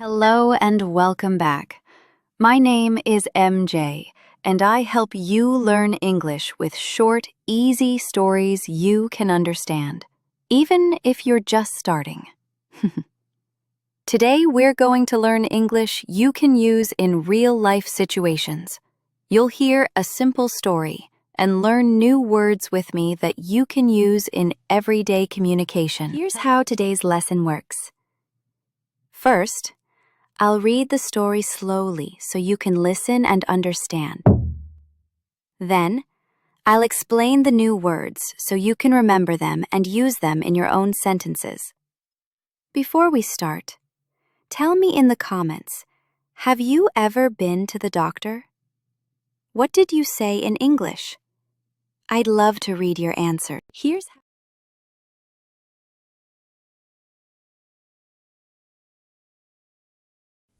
Hello and welcome back. My name is MJ, and I help you learn English with short, easy stories you can understand, even if you're just starting. Today, we're going to learn English you can use in real-life situations. You'll hear a simple story and learn new words with me that you can use in everyday communication. Here's how today's lesson works. First, I'll read the story slowly so you can listen and understand. Then, I'll explain the new words so you can remember them and use them in your own sentences. Before we start, tell me in the comments, have you ever been to the doctor? What did you say in English? I'd love to read your answer.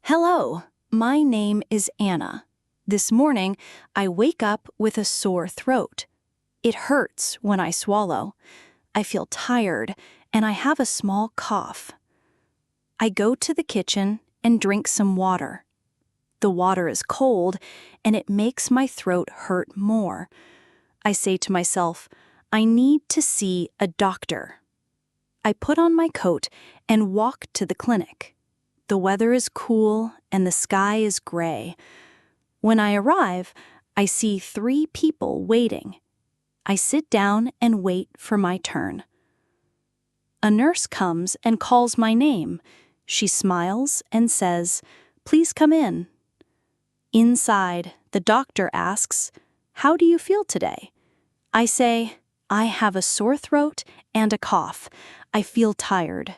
Hello, my name is Anna. This morning, I wake up with a sore throat. It hurts when I swallow. I feel tired, and I have a small cough. I go to the kitchen and drink some water. The water is cold, and it makes my throat hurt more. I say to myself, I need to see a doctor. I put on my coat and walk to the clinic. The weather is cool and the sky is gray. When I arrive, I see 3 people waiting. I sit down and wait for my turn. A nurse comes and calls my name. She smiles and says, "Please come in." Inside, the doctor asks, "How do you feel today?" I say, "I have a sore throat and a cough. I feel tired."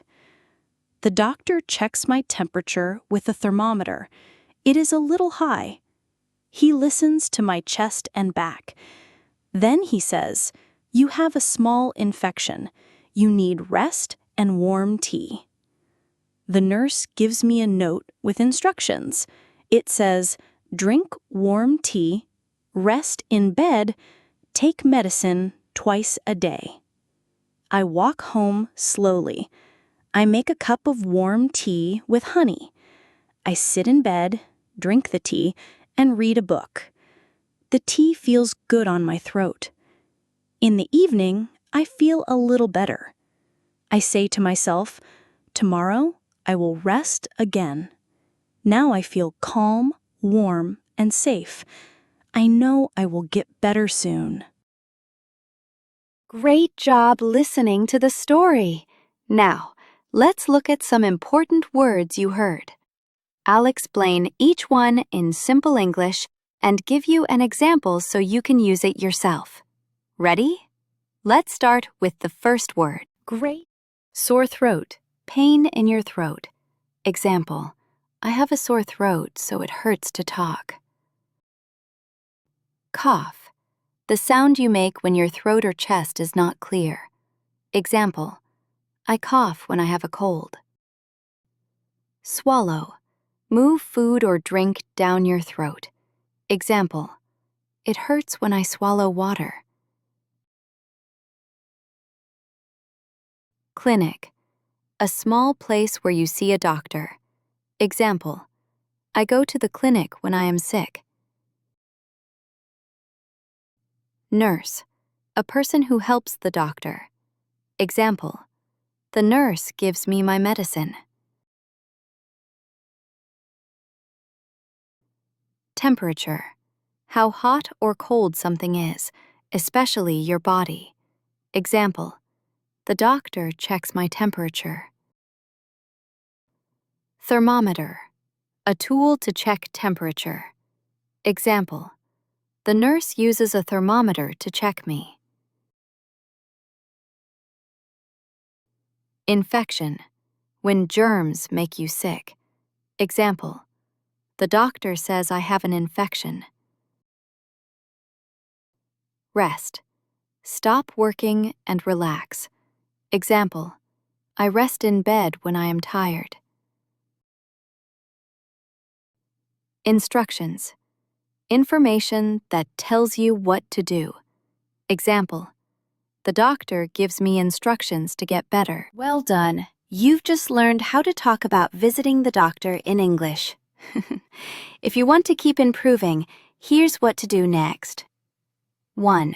The doctor checks my temperature with a thermometer. It is a little high. He listens to my chest and back. Then he says, "You have a small infection. You need rest and warm tea." The nurse gives me a note with instructions. It says, "Drink warm tea, rest in bed, take medicine twice a day." I walk home slowly. I make a cup of warm tea with honey. I sit in bed, drink the tea, and read a book. The tea feels good on my throat. In the evening, I feel a little better. I say to myself, tomorrow I will rest again. Now I feel calm, warm, and safe. I know I will get better soon. Great job listening to the story. Now, let's look at some important words you heard. I'll explain each one in simple English and give you an example so you can use it yourself. Ready? Let's start with the first word. Great. Sore throat, pain in your throat. Example, I have a sore throat, so it hurts to talk. Cough, the sound you make when your throat or chest is not clear. Example, I cough when I have a cold. Swallow, move food or drink down your throat. Example, it hurts when I swallow water. Clinic, a small place where you see a doctor. Example, I go to the clinic when I am sick. Nurse, a person who helps the doctor. Example, the nurse gives me my medicine. Temperature, how hot or cold something is, especially your body. Example, the doctor checks my temperature. Thermometer, a tool to check temperature. Example, the nurse uses a thermometer to check me. Infection, when germs make you sick. Example, the doctor says I have an infection. Rest, stop working and relax. Example, I rest in bed when I am tired. Instructions, information that tells you what to do. Example, the doctor gives me instructions to get better. Well done. You've just learned how to talk about visiting the doctor in English. If you want to keep improving, here's what to do next. 1.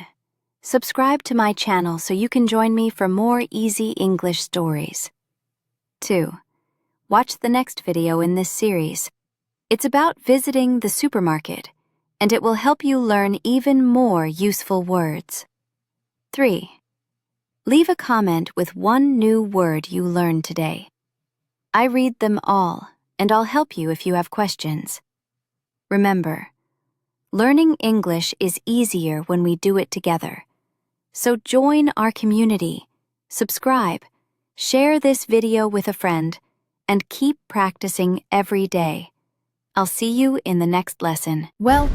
Subscribe to my channel so you can join me for more easy English stories. 2. Watch the next video in this series. It's about visiting the supermarket, and it will help you learn even more useful words. 3. Leave a comment with one new word you learned today. I read them all, and I'll help you if you have questions. Remember, learning English is easier when we do it together. So join our community, subscribe, share this video with a friend, and keep practicing every day. I'll see you in the next lesson. Well,